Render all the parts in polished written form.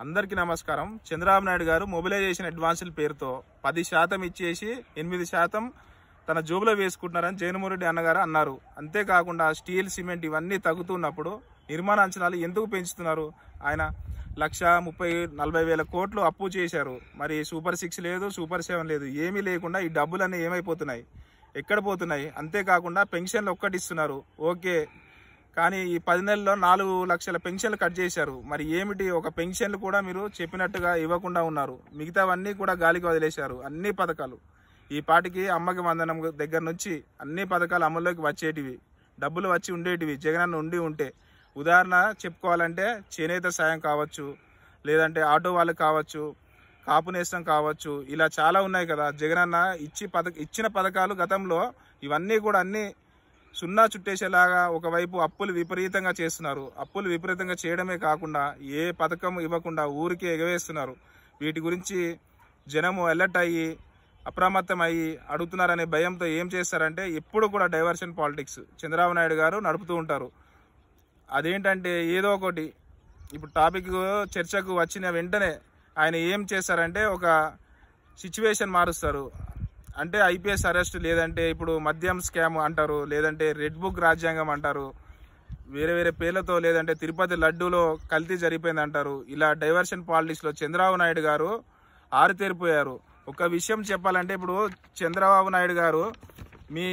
అందరికీ నమస్కారం. చంద్రబాబు నాయుడు గారు మొబిలైజేషన్ అడ్వాన్సుల పేరుతో 10% ఇచ్చేసి 8% తన జోబులో వేసుకుంటున్నారని జగన్మోహన్ రెడ్డి అన్నగారు అన్నారు. అంతేకాకుండా స్టీల్, సిమెంట్ ఇవన్నీ తగ్గుతున్నప్పుడు నిర్మాణ అంచనాలు ఎందుకు పెంచుతున్నారు? ఆయన 1,30,40,000 కోట్లు అప్పు చేశారు. మరి సూపర్ 6 లేదు, సూపర్ 7 లేదు, ఏమీ లేకుండా ఈ డబ్బులన్నీ ఏమైపోతున్నాయి, ఎక్కడ పోతున్నాయి? అంతేకాకుండా పెన్షన్లు ఒక్కటిస్తున్నారు, ఓకే, కానీ ఈ 10 నెలల్లో 4 లక్షల పెన్షన్లు కట్ చేశారు. మరి ఏమిటి? ఒక పెన్షన్లు కూడా మీరు చెప్పినట్టుగా ఇవ్వకుండా ఉన్నారు. మిగతావన్నీ కూడా గాలికి వదిలేశారు. అన్ని పథకాలు ఈ పాటికి అమ్మకి వందనం దగ్గర నుంచి అన్ని పథకాలు అమల్లోకి వచ్చేటివి, డబ్బులు వచ్చి ఉండేటివి జగనన్న ఉండి ఉంటే. ఉదాహరణ చెప్పుకోవాలంటే చేనేత సాయం కావచ్చు, లేదంటే ఆటో వాళ్ళకి కావచ్చు, కాపు నేస్తం కావచ్చు, ఇలా చాలా ఉన్నాయి కదా. జగనన్న ఇచ్చిన పథకాలు గతంలో ఇవన్నీ కూడా అన్ని సున్నా చుట్టేసేలాగా ఒకవైపు అప్పులు విపరీతంగా చేస్తున్నారు. అప్పులు విపరీతంగా చేయడమే కాకుండా ఏ పథకం ఇవ్వకుండా ఊరికే ఎగవేస్తున్నారు. వీటి గురించి జనము అలర్ట్ అయ్యి అప్రమత్తం అయ్యి అడుగుతున్నారనే భయంతో ఏం చేస్తారంటే ఎప్పుడు కూడా డైవర్షన్ పాలిటిక్స్ చంద్రబాబు నాయుడు గారు నడుపుతూ ఉంటారు. అదేంటంటే ఏదో ఒకటి ఇప్పుడు టాపిక్ చర్చకు వచ్చిన వెంటనే ఆయన ఏం చేస్తారంటే ఒక సిచ్యువేషన్ మారుస్తారు. అంటే ఐపీఎస్ అరెస్ట్, లేదంటే ఇప్పుడు మద్యం స్కామ్ అంటారు, లేదంటే రెడ్ బుక్ రాజ్యాంగం అంటారు, వేరే వేరే పేర్లతో, లేదంటే తిరుపతి లడ్డూలో కల్తీ జరిగిపోయింది అంటారు. ఇలా డైవర్షన్ పాలిటిక్స్లో చంద్రబాబు నాయుడు గారు ఆరితేరిపోయారు. ఒక విషయం చెప్పాలంటే ఇప్పుడు చంద్రబాబు నాయుడు గారు మీ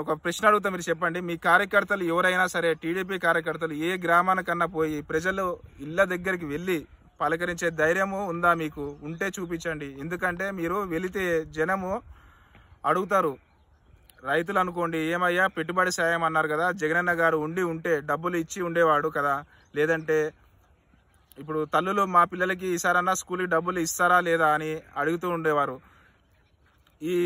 ఒక ప్రశ్న అడుగుతా, మీరు చెప్పండి. మీ కార్యకర్తలు ఎవరైనా సరే, టీడీపీ కార్యకర్తలు ఏ గ్రామానికన్నా పోయి ప్రజలు ఇళ్ళ దగ్గరికి వెళ్ళి పలకరించే ధైర్యము ఉందా మీకు? ఉంటే చూపించండి. ఎందుకంటే మీరు వెళితే జనము అడుగుతారు. రైతులు అనుకోండి, ఏమయ్యా పెట్టుబడి సాయం అన్నారు కదా, జగనన్న గారు ఉంటే డబ్బులు ఇచ్చి ఉండేవాడు కదా, లేదంటే ఇప్పుడు తల్లులు మా పిల్లలకి ఈసారన్నా స్కూల్కి డబ్బులు ఇస్తారా లేదా అని అడుగుతూ ఉండేవారు. ఈ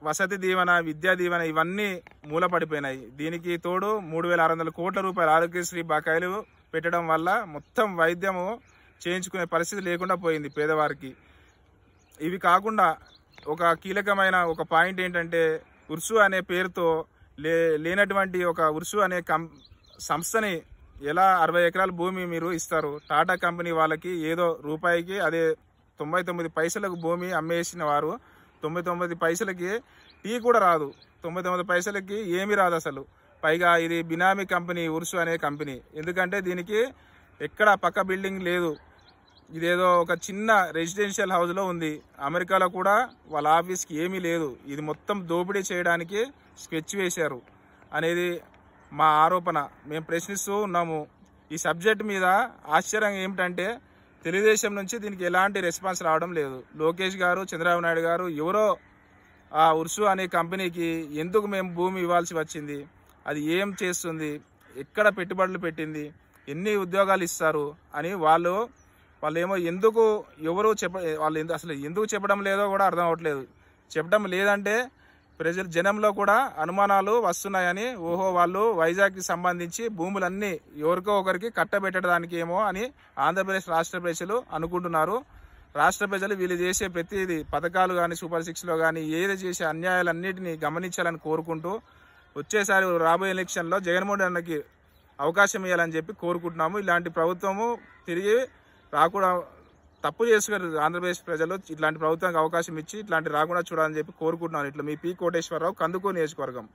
వసతి దీవెన, విద్యా దీవెన ఇవన్నీ మూలపడిపోయినాయి. దీనికి తోడు 3,600 కోట్ల రూపాయల ఆరోగ్యశ్రీ బకాయిలు పెట్టడం వల్ల మొత్తం వైద్యము చేయించుకునే పరిస్థితి లేకుండా పోయింది పేదవారికి. ఇవి కాకుండా ఒక కీలకమైన ఒక పాయింట్ ఏంటంటే ఉర్సు అనే పేరుతో లేనటువంటి ఒక ఉర్సు అనే సంస్థని ఎలా 60 ఎకరాల భూమి మీరు ఇస్తారు? టాటా కంపెనీ వాళ్ళకి ఏదో రూపాయికి అదే 99 పైసలకు భూమి అమ్మేసిన వారు 99 పైసలకి టీ కూడా రాదు, 99 పైసలకి ఏమీ రాదు అసలు. పైగా ఇది బినామీ కంపెనీ ఉర్సు అనే కంపెనీ. ఎందుకంటే దీనికి ఎక్కడ పక్క బిల్డింగ్ లేదు, ఇదేదో ఒక చిన్న రెసిడెన్షియల్ హౌస్లో ఉంది. అమెరికాలో కూడా వాళ్ళ ఆఫీస్కి ఏమీ లేదు. ఇది మొత్తం దోపిడీ చేయడానికి స్కెచ్ వేశారు అనేది మా ఆరోపణ. మేము ప్రశ్నిస్తూ ఉన్నాము. ఈ సబ్జెక్ట్ మీద ఆశ్చర్యం ఏమిటంటే తెలుగుదేశం నుంచి దీనికి ఎలాంటి రెస్పాన్స్ రావడం లేదు. లోకేష్ గారు, చంద్రబాబు నాయుడు గారు ఎవరో ఆ ఉర్సు అనే కంపెనీకి ఎందుకు మేము భూమి ఇవ్వాల్సి వచ్చింది, అది ఏం చేస్తుంది, ఎక్కడ పెట్టుబడులు పెట్టింది, ఎన్ని ఉద్యోగాలు ఇస్తారు అని వాళ్ళేమో ఎందుకు ఎవరు వాళ్ళు అసలు ఎందుకు చెప్పడం లేదో కూడా అర్థం అవ్వట్లేదు. చెప్పడం లేదంటే జనంలో కూడా అనుమానాలు వస్తున్నాయని, ఓహో వాళ్ళు వైజాగ్కి సంబంధించి భూములన్నీ ఎవరికో ఒకరికి కట్టబెట్టడానికి ఏమో అని ఆంధ్రప్రదేశ్ రాష్ట్ర ప్రజలు అనుకుంటున్నారు. రాష్ట్ర ప్రజలు వీళ్ళు చేసే ప్రతిదీ పథకాలు కానీ, సూపర్ 6లో కానీ ఏది చేసే అన్యాయాలన్నిటినీ గమనించాలని కోరుకుంటూ వచ్చేసారి రాబోయే ఎలక్షన్లో జగన్మోహన్ రెడ్డికి అవకాశం ఇవ్వాలని చెప్పి కోరుకుంటున్నాము. ఇలాంటి ప్రభుత్వము తిరిగి రాకుండా తప్పు చేసుకుని ఆంధ్రప్రదేశ్ ప్రజలు ఇట్లాంటి ప్రభుత్వానికి అవకాశం ఇచ్చి ఇట్లాంటి రాకుండా చూడాలని చెప్పి కోరుకుంటున్నాను. ఇట్లా మీ పి కోటేశ్వరరావు, కందుకూరు నియోజకవర్గం.